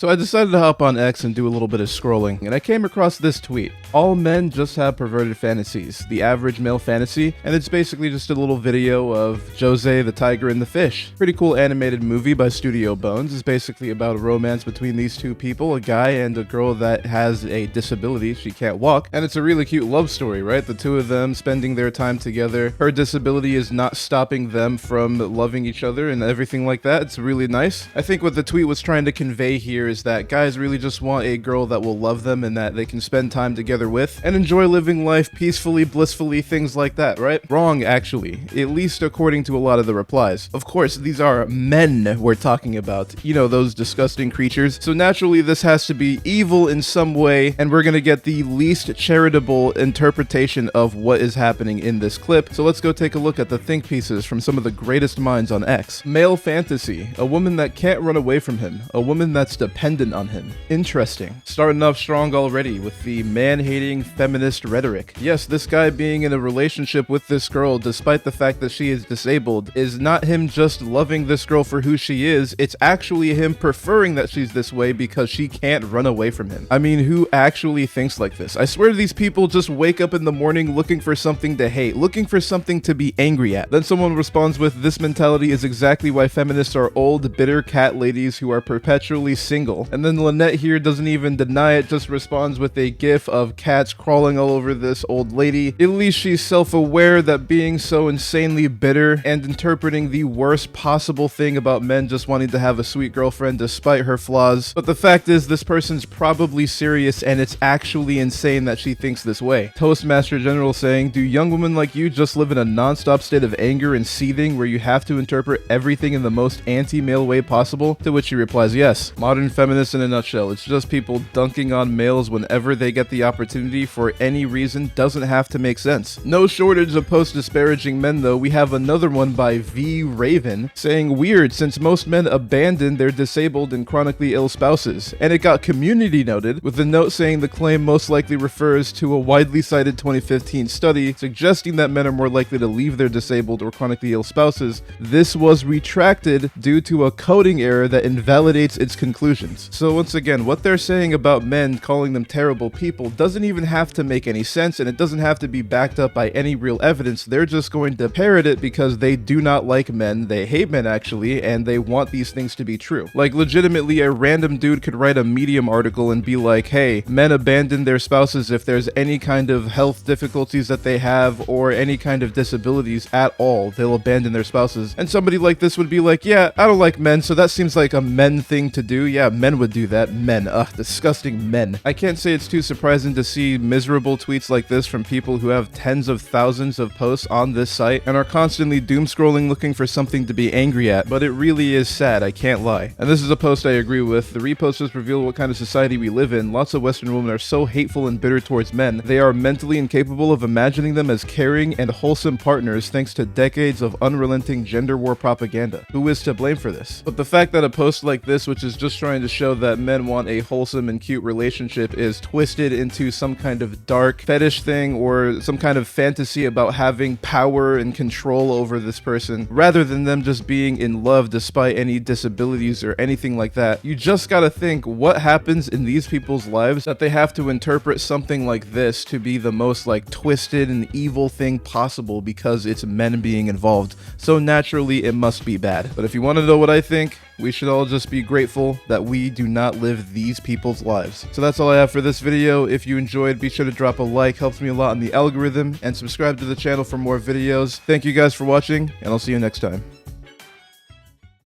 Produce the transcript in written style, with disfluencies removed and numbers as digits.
So I decided to hop on X and do a little bit of scrolling, and I came across this tweet. All men just have perverted fantasies, the average male fantasy, and it's basically just a little video of Josee the Tiger and the Fish. Pretty cool animated movie by Studio Bones. It's basically about a romance between these two people, a guy and a girl that has a disability, she can't walk, and it's a really cute love story, right? The two of them spending their time together. Her disability is not stopping them from loving each other and everything like that. It's really nice. I think what the tweet was trying to convey here is that guys really just want a girl that will love them and that they can spend time together with and enjoy living life peacefully, blissfully, things like that, right? Wrong, actually, at least according to a lot of the replies. Of course, these are men we're talking about, you know, those disgusting creatures. So naturally, this has to be evil in some way, and we're gonna get the least charitable interpretation of what is happening in this clip. So let's go take a look at the think pieces from some of the greatest minds on X. Male fantasy, a woman that can't run away from him, a woman that's dependent on him. Interesting. Starting off strong already with the man-hating feminist rhetoric. Yes, this guy being in a relationship with this girl, despite the fact that she is disabled, is not him just loving this girl for who she is, it's actually him preferring that she's this way because she can't run away from him. I mean, who actually thinks like this? I swear these people just wake up in the morning looking for something to hate, looking for something to be angry at. Then someone responds with, "This mentality is exactly why feminists are old, bitter cat ladies who are perpetually single." And then Lynette here doesn't even deny it, just responds with a gif of cats crawling all over this old lady. At least she's self-aware that being so insanely bitter and interpreting the worst possible thing about men just wanting to have a sweet girlfriend despite her flaws. But the fact is, this person's probably serious and it's actually insane that she thinks this way. Toastmaster General saying, "Do young women like you just live in a non-stop state of anger and seething where you have to interpret everything in the most anti-male way possible?" To which she replies, "Yes. Modern feminists in a nutshell. It's just people dunking on males whenever they get the opportunity for any reason. Doesn't have to make sense." No shortage of posts disparaging men though. We have another one by V Raven saying, "Weird, since most men abandon their disabled and chronically ill spouses." And it got community noted with a note saying the claim most likely refers to a widely cited 2015 study suggesting that men are more likely to leave their disabled or chronically ill spouses. This was retracted due to a coding error that invalidates its conclusions. So once again, what they're saying about men calling them terrible people doesn't even have to make any sense, and it doesn't have to be backed up by any real evidence. They're just going to parrot it because they do not like men, they hate men actually, and they want these things to be true. Like legitimately, a random dude could write a Medium article and be like, "Hey, men abandon their spouses if there's any kind of health difficulties that they have or any kind of disabilities at all, they'll abandon their spouses." And somebody like this would be like, "Yeah, I don't like men, so that seems like a men thing to do." Yeah, men would do that. Men. Ugh, disgusting men. I can't say it's too surprising to see miserable tweets like this from people who have tens of thousands of posts on this site and are constantly doom scrolling looking for something to be angry at, but it really is sad, I can't lie. And this is a post I agree with. The reposters reveal what kind of society we live in. Lots of Western women are so hateful and bitter towards men. They are mentally incapable of imagining them as caring and wholesome partners thanks to decades of unrelenting gender war propaganda. Who is to blame for this? But the fact that a post like this, which is just trying to show that men want a wholesome and cute relationship, is twisted into some kind of dark fetish thing or some kind of fantasy about having power and control over this person, rather than them just being in love despite any disabilities or anything like that, you just gotta think what happens in these people's lives that they have to interpret something like this to be the most like twisted and evil thing possible because it's men being involved. So naturally it must be bad. But if you want to know what I think, we should all just be grateful that we do not live these people's lives. So that's all I have for this video. If you enjoyed, be sure to drop a like, helps me a lot on the algorithm, and subscribe to the channel for more videos. Thank you guys for watching, and I'll see you next time.